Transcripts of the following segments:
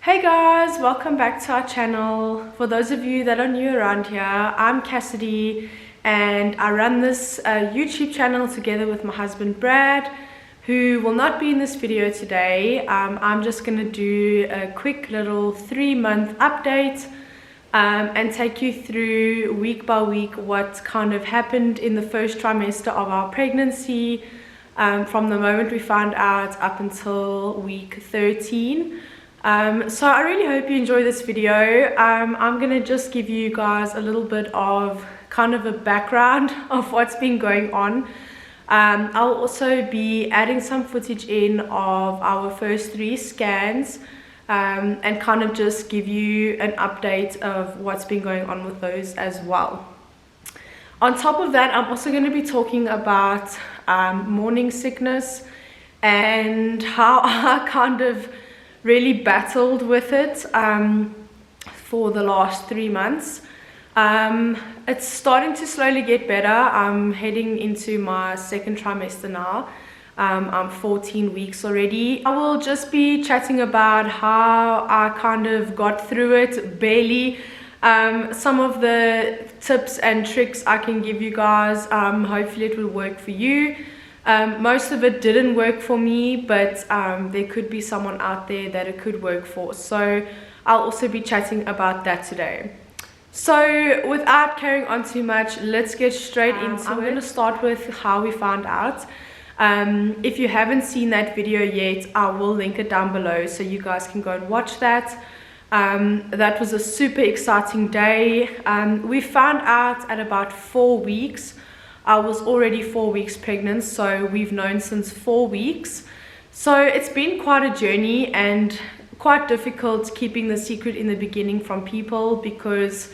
Hey guys, welcome back to our channel. For those of you that are new around here, I'm Cassidy and I run this YouTube channel together with my husband Brad, who will not be in this video today. I'm just going to do a quick little 3-month update and take you through week by week what kind of happened in the first trimester of our pregnancy, from the moment we found out up until week 13. So I really hope you enjoy this video. I'm gonna just give you guys a little bit of kind of a background of what's been going on. I'll also be adding some footage in of our first 3 scans and kind of just give you an update of what's been going on with those as well. On top of that, I'm also going to be talking about morning sickness and how I kind of really battled with it for the last 3 months. It's starting to slowly get better. I'm heading into my 2nd trimester now. I'm 14 weeks already. I will just be chatting about how I kind of got through it barely. Some of the tips and tricks I can give you guys, hopefully it will work for you. Most of it didn't work for me, but there could be someone out there that it could work for. So I'll also be chatting about that today. So without carrying on too much, let's get straight into it. I'm going to start with how we found out. If you haven't seen that video yet, I will link it down below so you guys can go and watch that. That was a super exciting day. We found out at about 4 weeks. I was already 4 weeks pregnant, so we've known since 4 weeks. So it's been quite a journey and quite difficult keeping the secret in the beginning from people, because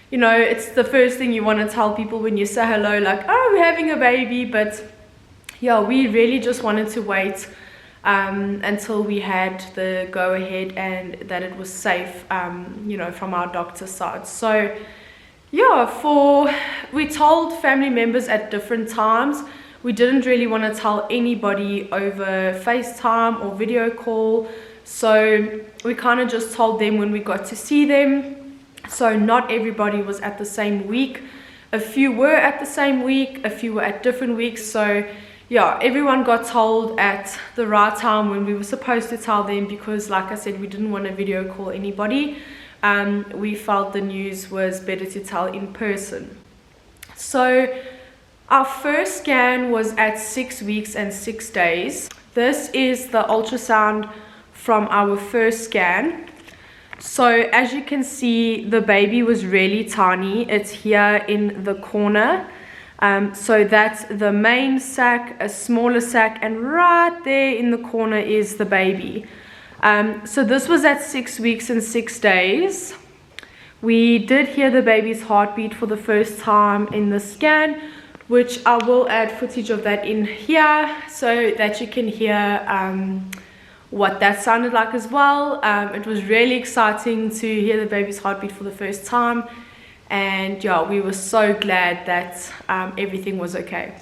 you know, it's the first thing you want to tell people when you say hello, like, oh, we're having a baby. But yeah, we really just wanted to wait until we had the go ahead and that it was safe, you know, from our doctor's side. So yeah, we told family members at different times. We didn't really want to tell anybody over FaceTime or video call, so we kind of just told them when we got to see them. So not everybody was at the same week. A few were at the same week, a few were at different weeks. So yeah, everyone got told at the right time when we were supposed to tell them, because like I said, we didn't want to video call anybody. We felt the news was better to tell in person. So our first scan was at 6 weeks and 6 days. This is the ultrasound from our first scan. So as you can see, the baby was really tiny. It's here in the corner. So that's the main sac, a smaller sac, and right there in the corner is the baby. So this was at 6 weeks and 6 days. We did hear the baby's heartbeat for the first time in the scan, which I will add footage of that in here so that you can hear what that sounded like as well. It was really exciting to hear the baby's heartbeat for the first time, and yeah, we were so glad that everything was okay.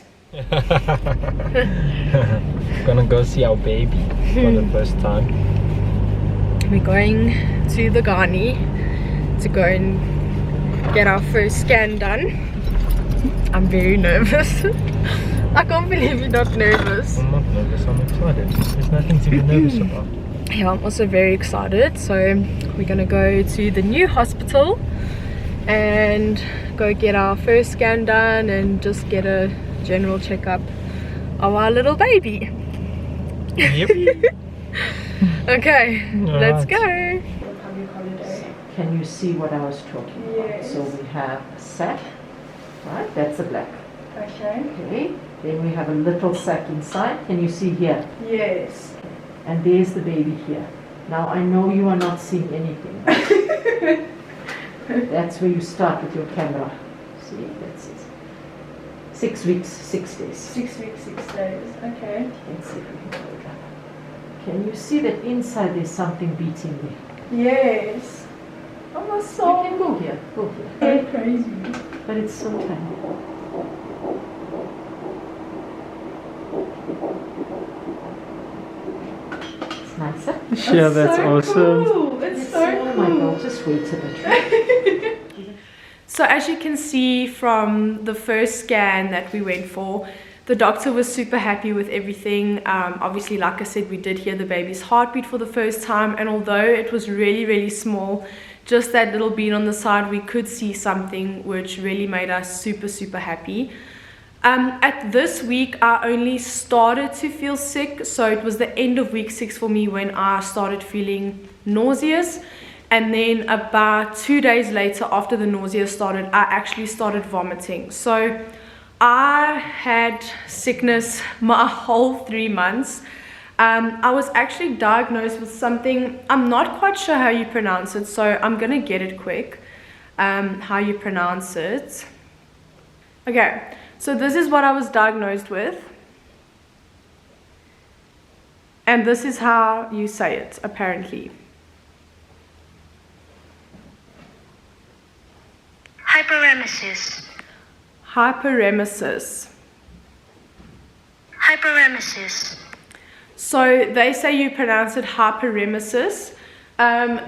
Gonna go see our baby for the first time. We're going to the gynae to go and get our first scan done. I'm very nervous. I can't believe you're not nervous. I'm not nervous, I'm excited. There's nothing to be nervous about. Yeah, I'm also very excited. So we're gonna go to the new hospital and go get our first scan done and just get a general checkup of our little baby. Yep. Okay, let's go. Can you see what I was talking about? So we have a sac, right? That's a black. Okay. Okay. Then we have a little sac inside. Can you see here? Yes. And there's the baby here. Now I know you are not seeing anything. Right? That's where you start with your camera. See, that's it. 6 weeks, 6 days. 6 weeks, 6 days. Okay. Let's see if we can go down. Can you see that inside there's something beating there? Yes. Oh my You soul. can go here, go here. Very crazy. But it's so tiny. It's nicer. Yeah, that's awesome. Cool. It's just wait a bit. So as you can see from the first scan that we went for, the doctor was super happy with everything. Obviously, like I said, we did hear the baby's heartbeat for the first time, and although it was really, really small, just that little bead on the side, we could see something, which really made us super, super happy. At this week, I only started to feel sick, so it was the end of week 6 for me when I started feeling nauseous. And then about 2 days later, after the nausea started, I actually started vomiting. So I had sickness my whole 3 months. I was actually diagnosed with something, I'm not quite sure how you pronounce it, so I'm gonna get it quick, how you pronounce it. Okay, so this is what I was diagnosed with. And this is how you say it, apparently. Hyperemesis. Hyperemesis. Hyperemesis. So they say you pronounce it hyperemesis.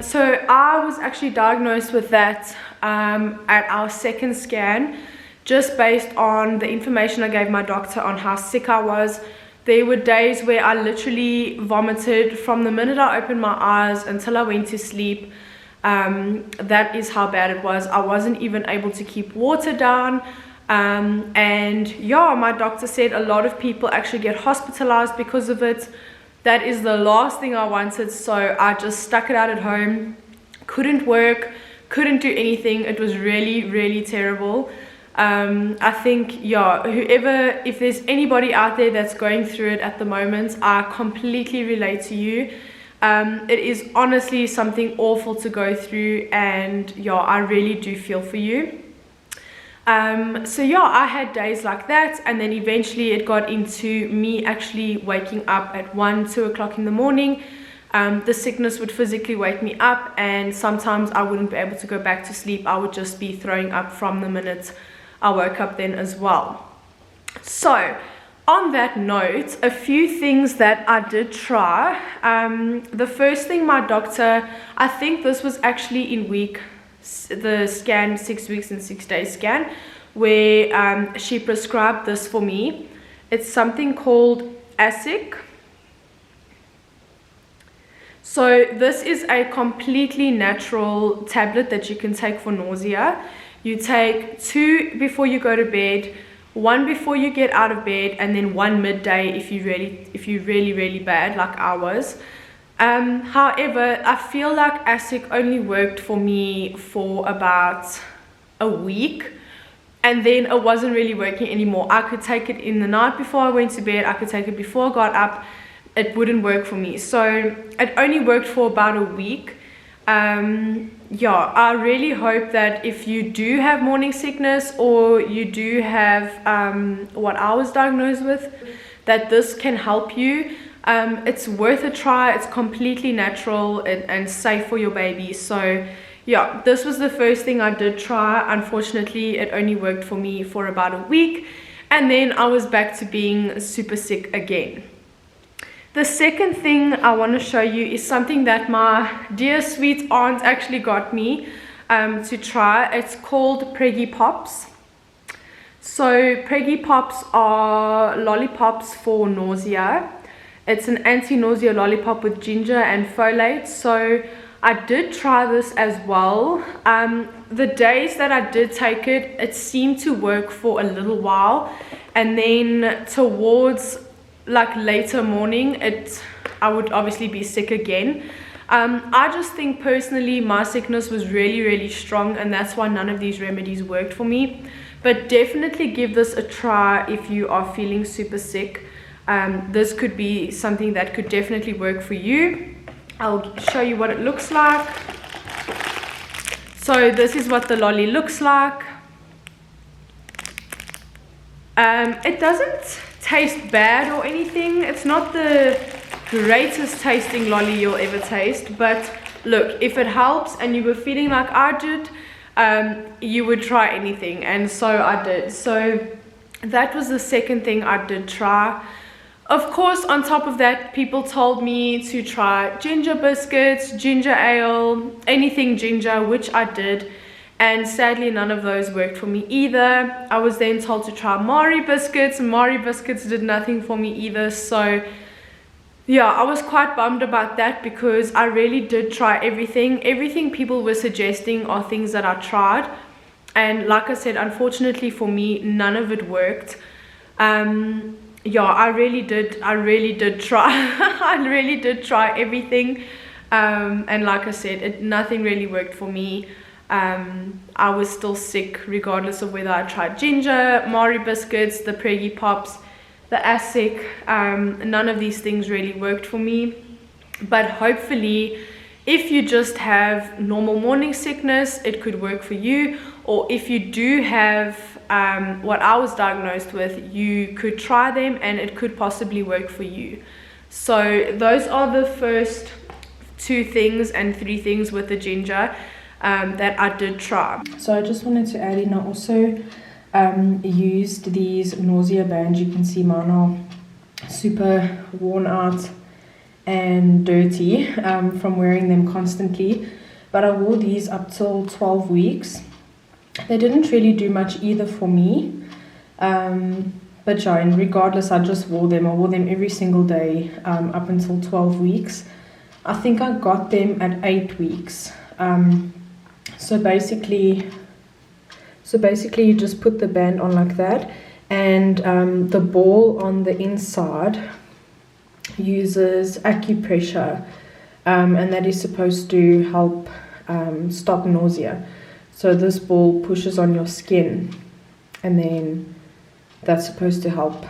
So I was actually diagnosed with that at our second scan, just based on the information I gave my doctor on how sick I was. There were days where I literally vomited from the minute I opened my eyes until I went to sleep. That is how bad it was. I wasn't even able to keep water down. And yeah, my doctor said a lot of people actually get hospitalized because of it. That is the last thing I wanted, so I just stuck it out at home. Couldn't work, couldn't do anything. It was really, really terrible. I think, yeah, if there's anybody out there that's going through it at the moment, I completely relate to you. It is honestly something awful to go through, and yeah, I really do feel for you. So yeah, I had days like that, and then eventually it got into me actually waking up at 1-2 o'clock in the morning. The sickness would physically wake me up, and sometimes I wouldn't be able to go back to sleep. I would just be throwing up from the minute I woke up then as well. So on that note, a few things that I did try. The first thing my doctor, I think this was actually in the scan, 6 weeks and 6 days scan, where she prescribed this for me. It's something called ASIC. So this is a completely natural tablet that you can take for nausea. You take 2 before you go to bed, 1 before you get out of bed, and then 1 midday if you're really bad like I was. However, I feel like ASIC only worked for me for about a week, and then it wasn't really working anymore. I could take it in the night before I went to bed, I could take it before I got up. It wouldn't work for me, so it only worked for about a week. Yeah, I really hope that if you do have morning sickness, or you do have what I was diagnosed with, that this can help you. It's worth a try. It's completely natural and safe for your baby. So yeah, this was the first thing I did try. Unfortunately, it only worked for me for about a week, and then I was back to being super sick again. The second thing I want to show you is something that my dear sweet aunt actually got me to try. It's called Preggy Pops. So Preggy Pops are lollipops for nausea. It's an anti-nausea lollipop with ginger and folate. So I did try this as well. The days that I did take it, it seemed to work for a little while, and then towards like later morning, I would obviously be sick again. I just think personally my sickness was really strong, and that's why none of these remedies worked for me. But definitely give this a try if you are feeling super sick. This could be something that could definitely work for you. I'll show you what it looks like. So this is what the lolly looks like. It doesn't taste bad or anything. It's not the greatest tasting lolly you'll ever taste, but look, if it helps and you were feeling like I did, you would try anything, and so I did. So that was the second thing I did try. Of course, on top of that, people told me to try ginger biscuits, ginger ale, anything ginger, which I did. And sadly, none of those worked for me either. I was then told to try Mari biscuits. Mari biscuits did nothing for me either. So yeah, I was quite bummed about that because I really did try everything. Everything people were suggesting are things that I tried. And like I said, unfortunately for me, none of it worked. Yeah, I really did try. I really did try everything. And like I said, nothing really worked for me. I was still sick regardless of whether I tried ginger, Mari biscuits, the Preggy Pops, the Asic. None of these things really worked for me. But hopefully, if you just have normal morning sickness, it could work for you. Or if you do have what I was diagnosed with, you could try them and it could possibly work for you. So those are the first 2 things and 3 things with the ginger that I did try. So I just wanted to add in, I also used these nausea bands. You can see mine are super worn out and dirty from wearing them constantly, but I wore these up till 12 weeks. They didn't really do much either for me, but yeah, and regardless, I just wore them. I wore them every single day up until 12 weeks. I think I got them at 8 weeks. So basically you just put the band on like that, and the ball on the inside uses acupressure, and that is supposed to help stop nausea. So this ball pushes on your skin, and then that's supposed to help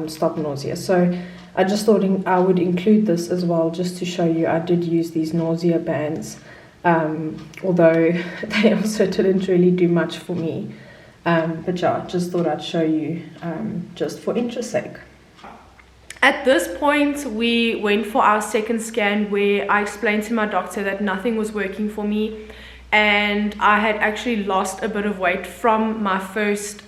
stop nausea. So I just thought I would include this as well, just to show you I did use these nausea bands. Although they also didn't really do much for me, but yeah, just thought I'd show you just for interest's sake. At this point, we went for our second scan, where I explained to my doctor that nothing was working for me, and I had actually lost a bit of weight from my first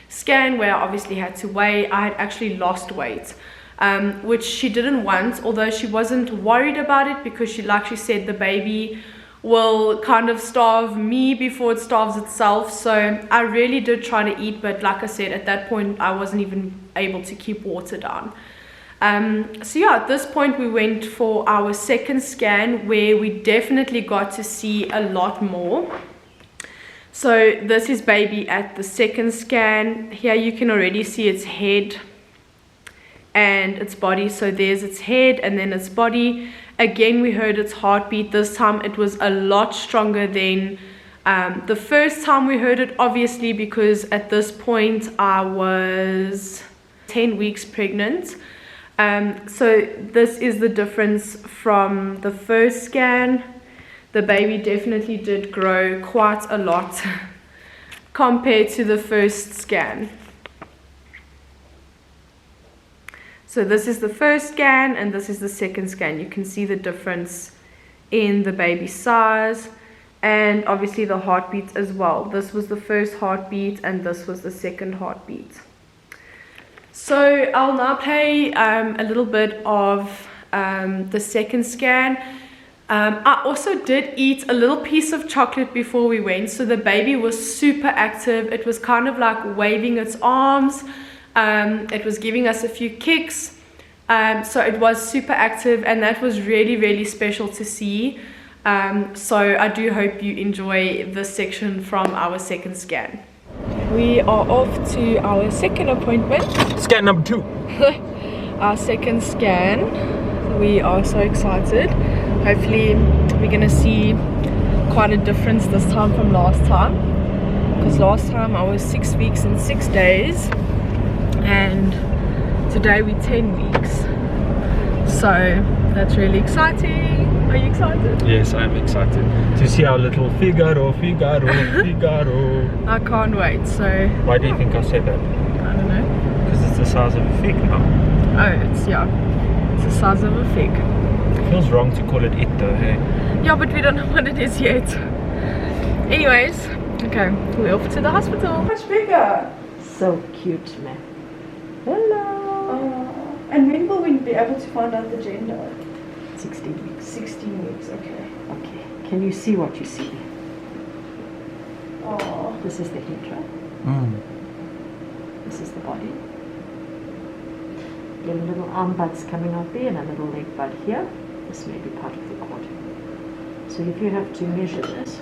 scan, where I obviously had to weigh. I had actually lost weight, which she didn't want, although she wasn't worried about it, because like she said, the baby will kind of starve me before it starves itself. So I really did try to eat, but like I said, at that point I wasn't even able to keep water down. So yeah, at this point we went for our second scan, where we definitely got to see a lot more. So this is baby at the second scan. Here you can already see its head and its body. So there's its head and then its body. Again, we heard its heartbeat. This time it was a lot stronger than the first time we heard it, obviously, because at this point I was 10 weeks pregnant. So this is the difference from the first scan. The baby definitely did grow quite a lot compared to the first scan. So this is the first scan and this is the second scan. You can see the difference in the baby size and obviously the heartbeats as well. This was the first heartbeat and this was the second heartbeat. So I'll now play a little bit of the second scan. I also did eat a little piece of chocolate before we went. So the baby was super active. It was kind of like waving its arms. It was giving us a few kicks. So it was super active, and that was really, really special to see. So I do hope you enjoy this section from our second scan. We are off to our second appointment. Scan number 2. Our second scan. We are so excited. Hopefully we're gonna see quite a difference this time from last time, because last time I was 6 weeks and 6 days and today we're 10 weeks, so that's really exciting. Are you excited? Yes, I'm excited to see our little Figaro. I can't wait. So why do you think I said that? I don't know, because it's the size of a fig now. Oh, it's the size of a fig. It feels wrong to call it though, hey? Yeah, but we don't know what it is yet. Anyways, okay, we're off to the hospital. Much bigger. So cute, man. Hello. And when will we be able to find out the gender? 16 weeks. 16 weeks, okay. Okay. Can you see what you see? Oh. This is the head, right? This is the body. Your little arm buds coming out there and a little leg bud here. This may be part of the cord. So if you have to measure this,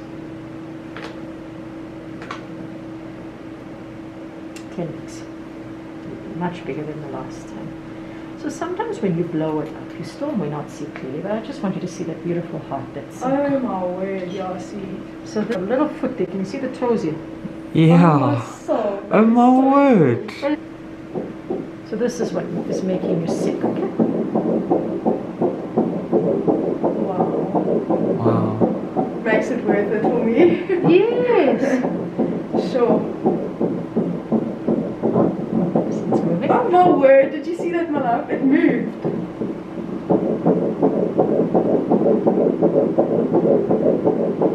10 weeks. Much bigger than the last time. So sometimes when you blow it up, you still may not see clearly, but I just want you to see that beautiful heart that's... Oh my word, yeah, I see. So the little foot there, can you see the toes here? Yeah. Oh my word. So this is what is making you sick, okay? Wow. Makes it worth it for me. Yes. Sure. It's moving. Oh my word, did you see that, my love? It moved.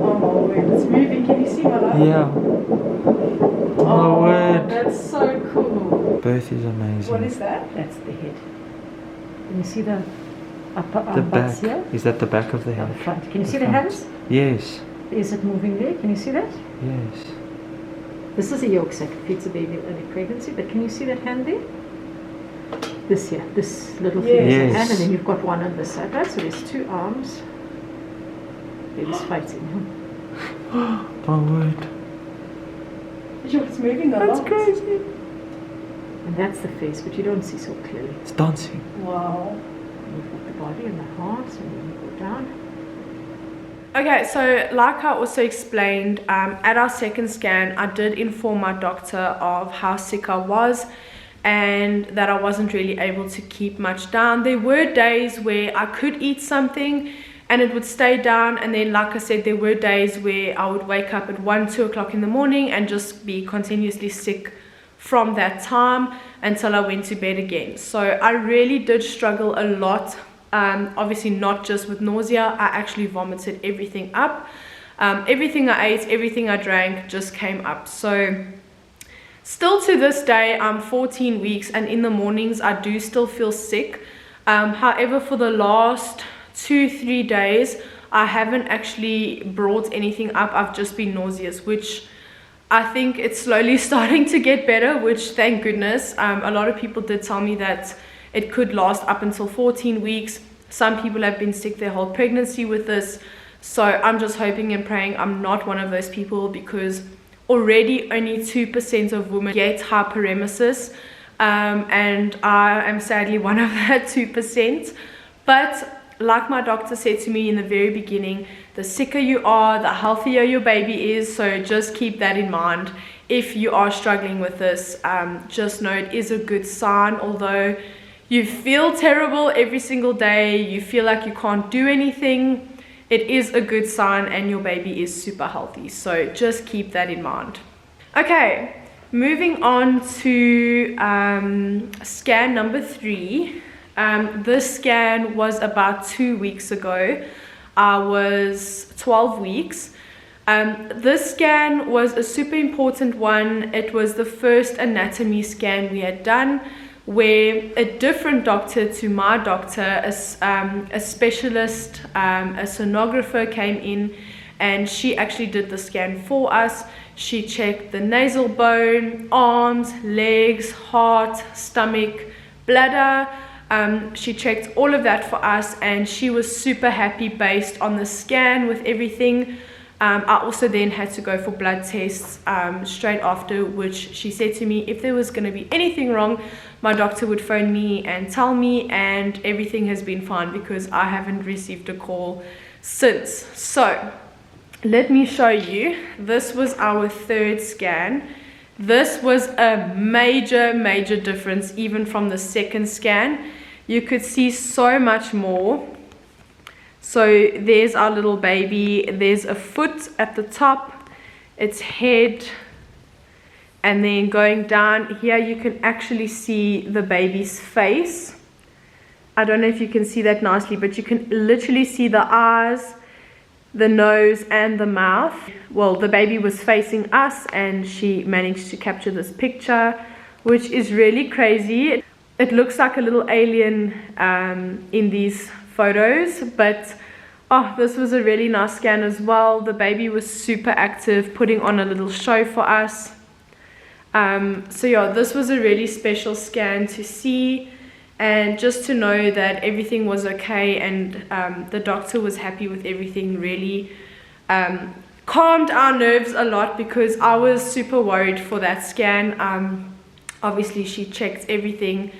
Oh my word, it's moving. Can you see, my love? Yeah. Oh my word. That's so cool. Birth is amazing. What is that? That's the head. Can you see the upper The arm buds back. here? Is that the back of the No, head? the front. Can you see the front. hands? Yes. Is it moving there? Can you see that? Yes. This is a yolk sac. It feeds a baby in early pregnancy, but can you see that hand there? This here, this little thing is a Yes. hand, and then you've got one on this side, right? So there's two arms. Baby's fighting. My word. It's moving a That's lot. crazy. And that's the face, but you don't see so clearly. It's dancing. Wow. And you've got the body and the heart, and then you go down. Okay, so like I also explained, at our second scan, I did inform my doctor of how sick I was and that I wasn't really able to keep much down. There were days where I could eat something and it would stay down, and then like I said, there were days where I would wake up at 1, 2 o'clock in the morning and just be continuously sick from that time until I went to bed again. So I really did struggle a lot. Obviously not just with nausea, I actually vomited everything up. Everything I ate, everything I drank just came up. So still to this day, I'm 14 weeks and in the mornings I do still feel sick. However, for the last 2-3 days, I haven't actually brought anything up. I've just been nauseous, which I think it's slowly starting to get better, which thank goodness. A lot of people did tell me that it could last up until 14 weeks. Some people have been sick their whole pregnancy with this. So I'm just hoping and praying I'm not one of those people, because already only 2% of women get hyperemesis. And I am sadly one of that 2%. But like my doctor said to me in the very beginning, the sicker you are, the healthier your baby is. So just keep that in mind. If you are struggling with this, just know it is a good sign. Although you feel terrible every single day, you feel like you can't do anything, it is a good sign and your baby is super healthy. So just keep that in mind. Okay, moving on to scan number 3. This scan was about 2 weeks ago. I was 12 weeks. This scan was a super important one. It was the first anatomy scan we had done, where a different doctor to my doctor, a specialist, a sonographer came in, and she actually did the scan for us. She checked the nasal bone, arms, legs, heart, stomach, bladder. She checked all of that for us, and she was super happy based on the scan with everything. I also then had to go for blood tests straight after, which she said to me if there was going to be anything wrong, my doctor would phone me and tell me, and everything has been fine because I haven't received a call since. So let me show you. This was our third scan. This was a major difference even from the second scan. You could see so much more. So there's our little baby. There's a foot at the top, its head, and then going down here you can actually see the baby's face. I don't know if you can see that nicely, but you can literally see the eyes, the nose and the mouth. Well, the baby was facing us and she managed to capture this picture, which is really crazy. it looks like a little alien in these photos, but oh, this was a really nice scan as well. The baby was super active, putting on a little show for us. So yeah, this was a really special scan to see, and just to know that everything was okay, and the doctor was happy with everything, really calmed our nerves a lot, because I was super worried for that scan. Obviously she checked everything.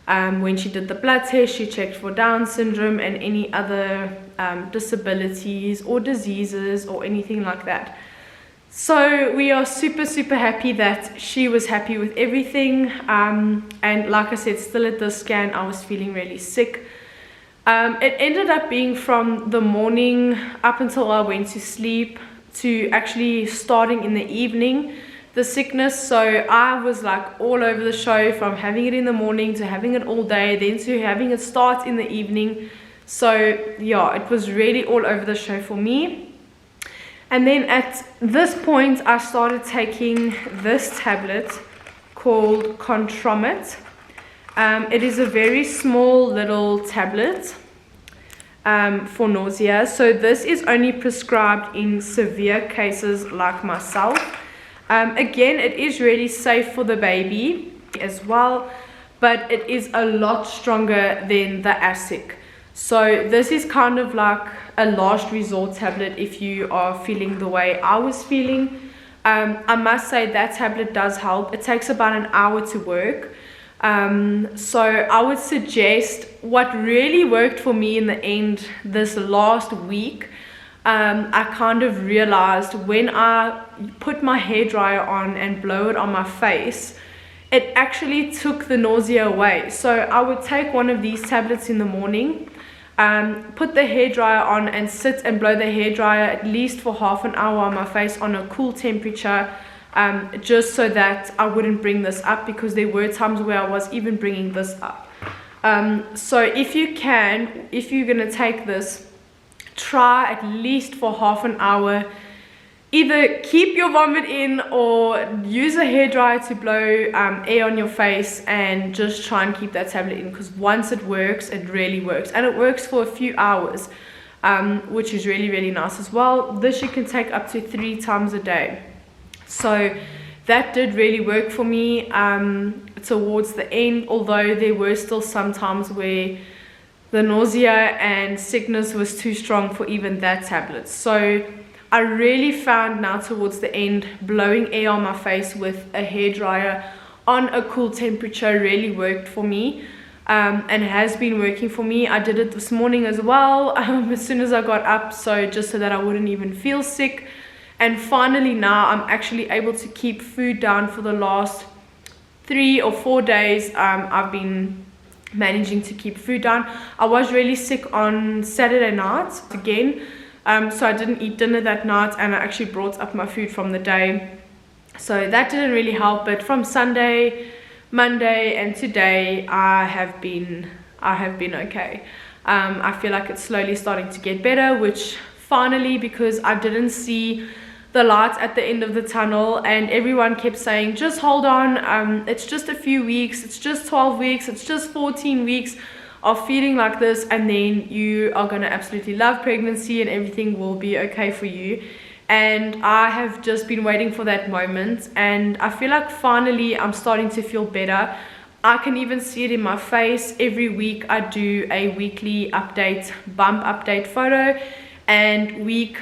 When she did the blood test, she checked for Down syndrome and any other disabilities or diseases or anything like that. So we are super happy that she was happy with everything. And like I said, still at this scan I was feeling really sick. It ended up being from the morning up until I went to sleep to actually starting in the evening, the sickness. So I was like all over the show, from having it in the morning to having it all day, then to having it start in the evening. So yeah, it was really all over the show for me. And then at this point I started taking this tablet called Contromit. It is a very small little tablet for nausea. So this is only prescribed in severe cases like myself. Again, it is really safe for the baby as well, but it is a lot stronger than the ASIC. So this is kind of like a last resort tablet if you are feeling the way I was feeling. I must say that tablet does help. It takes about an hour to work. So I would suggest, what really worked for me in the end this last week, I kind of realized when I put my hairdryer on and blow it on my face, it actually took the nausea away. So I would take one of these tablets in the morning, put the hairdryer on and sit and blow the hairdryer at least for half an hour on my face on a cool temperature, just so that I wouldn't bring this up, because there were times where I was even bringing this up. So if you can, if you're gonna take this, try at least for half an hour. Either keep your vomit in or use a hairdryer to blow air on your face, and just try and keep that tablet in, because once it works, it really works, and it works for a few hours, which is really nice as well. This you can take up to 3 times a day. So that did really work for me towards the end, although there were still some times where the nausea and sickness was too strong for even that tablet. So I really found now towards the end, blowing air on my face with a hairdryer on a cool temperature really worked for me, and has been working for me. I did it this morning as well, as soon as I got up, so just so that I wouldn't even feel sick. And finally now I'm actually able to keep food down. For the last 3 or 4 days I've been managing to keep food down. I was really sick on Saturday night again, so I didn't eat dinner that night, and I actually brought up my food from the day, so that didn't really help. But from Sunday, Monday and today I have been okay. I feel like it's slowly starting to get better, which finally, because I didn't see the light at the end of the tunnel, and everyone kept saying, just hold on, it's just a few weeks, it's just 12 weeks, it's just 14 weeks of feeling like this, and then you are going to absolutely love pregnancy and everything will be okay for you. And I have just been waiting for that moment, and I feel like finally I'm starting to feel better. I can even see it in my face. Every week I do a weekly update, bump update photo, and week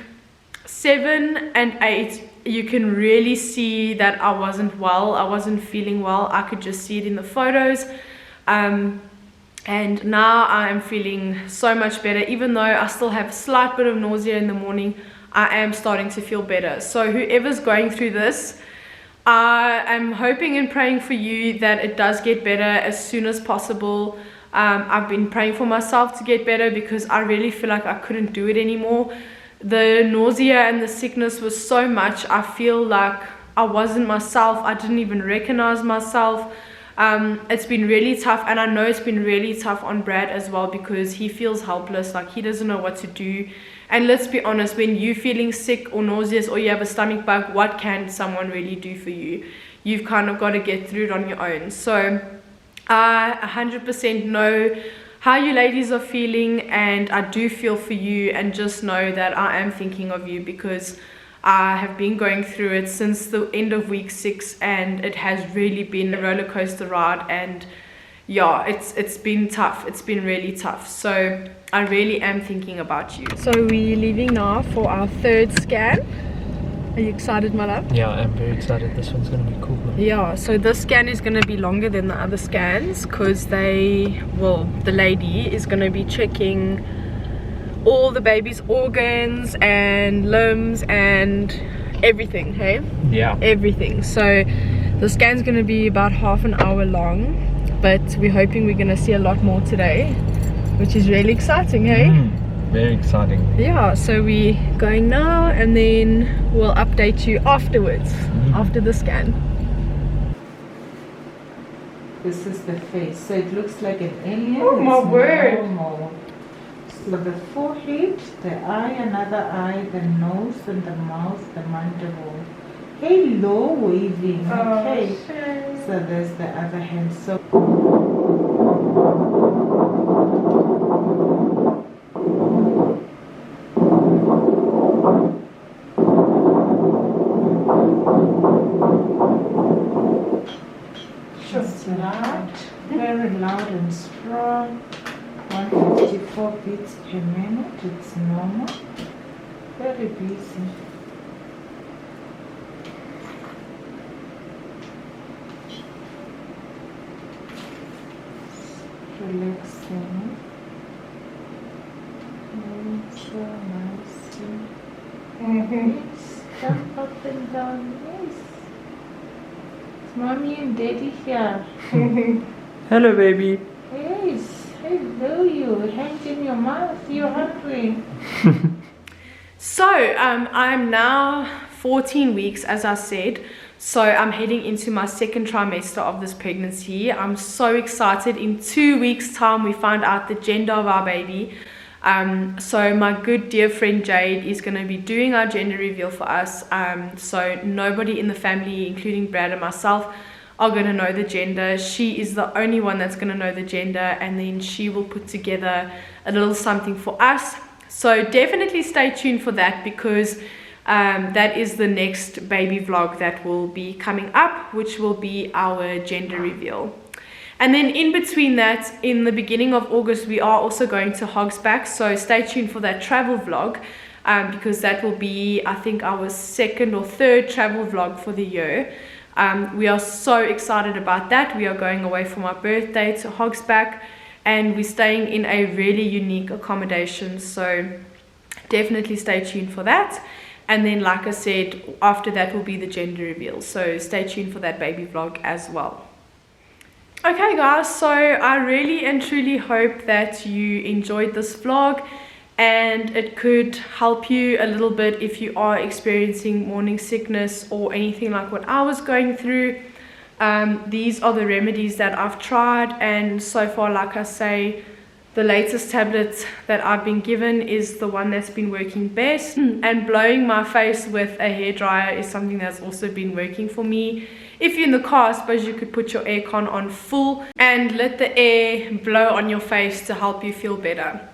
7 and 8 you can really see that I wasn't well, I wasn't feeling well. I could just see it in the photos, and now I am feeling so much better. Even though I still have a slight bit of nausea in the morning, I am starting to feel better. So whoever's going through this, I am hoping and praying for you that it does get better as soon as possible. I've been praying for myself to get better, because I really feel like I couldn't do it anymore. The nausea and the sickness was so much. I feel like I wasn't myself. I didn't even recognize myself. It's been really tough, and I know it's been really tough on Brad as well, because he feels helpless, like he doesn't know what to do. And let's be honest, when you're feeling sick or nauseous or you have a stomach bug, what can someone really do for you? You've kind of got to get through it on your own. So I 100% know how you ladies are feeling, and I do feel for you, and just know that I am thinking of you, because I have been going through it since the end of week 6, and it has really been a roller coaster ride. And yeah, it's been tough. It's been really tough. So I really am thinking about you. So we're leaving now for our 3rd scan. Are you excited, my love? Yeah, I'm very excited. This one's gonna be cool, man. Yeah, so this scan is going to be longer than the other scans, because the lady is going to be checking all the baby's organs and limbs and everything, hey? Yeah. Everything. So the scan's going to be about half an hour long, but we're hoping we're going to see a lot more today, which is really exciting, hey? Very exciting. Yeah, so we're going now, and then we'll update you afterwards, after the scan. This is the face. So it looks like an alien. Oh, my It's word. normal. So the forehead, the eye, another eye, the nose, and the mouth, the mandible. Hello, waving. Okay. So there's the other hand. So it's loud, very loud and strong. 154 beats per minute. It's normal. Very busy. Relaxing. So nice. Yes. Jump up and down. Yes. It's mommy and daddy here. Hello, baby. Yes. Hello, you. Hands in your mouth. You're hungry. So I'm now 14 weeks, as I said. So I'm heading into my 2nd trimester of this pregnancy. I'm so excited. In 2 weeks time we find out the gender of our baby. So my good dear friend Jade is going to be doing our gender reveal for us. So nobody in the family, including Brad and myself, are going to know the gender. She is the only one that's going to know the gender, and then she will put together a little something for us. So definitely stay tuned for that, because that is the next baby vlog that will be coming up, which will be our gender reveal. And then in between that, in the beginning of August, we are also going to Hogsback, so stay tuned for that travel vlog, because that will be, I think, our 2nd or 3rd travel vlog for the year. We are so excited about that. We are going away for my birthday to Hogsback, and we're staying in a really unique accommodation, so definitely stay tuned for that. And then, like I said, after that will be the gender reveal, so stay tuned for that baby vlog as well. Okay guys, so I really and truly hope that you enjoyed this vlog, and it could help you a little bit if you are experiencing morning sickness or anything like what I was going through. These are the remedies that I've tried, and so far, like I say, the latest tablet that I've been given is the one that's been working best. And blowing my face with a hairdryer is something that's also been working for me. If you're in the car, I suppose you could put your aircon on full and let the air blow on your face to help you feel better.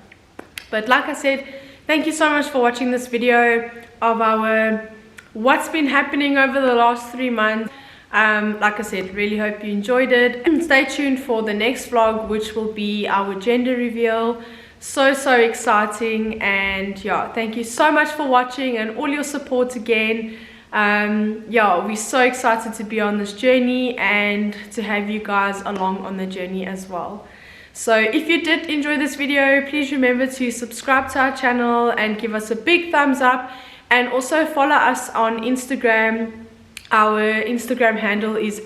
But like I said, thank you so much for watching this video of our what's been happening over the last 3 months. Like I said, really hope you enjoyed it. Stay tuned for the next vlog, which will be our gender reveal. So exciting. And yeah, thank you so much for watching and all your support again. Yeah, we're so excited to be on this journey and to have you guys along on the journey as well. So if you did enjoy this video, please remember to subscribe to our channel and give us a big thumbs up, and also follow us on Instagram. Our Instagram handle is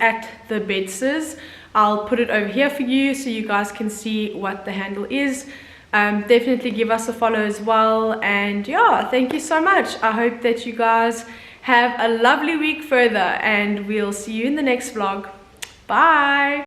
@thebedses. I'll put it over here for you so you guys can see what the handle is. Definitely give us a follow as well. And yeah, thank you so much. I hope that you guys have a lovely week further, and we'll see you in the next vlog. Bye.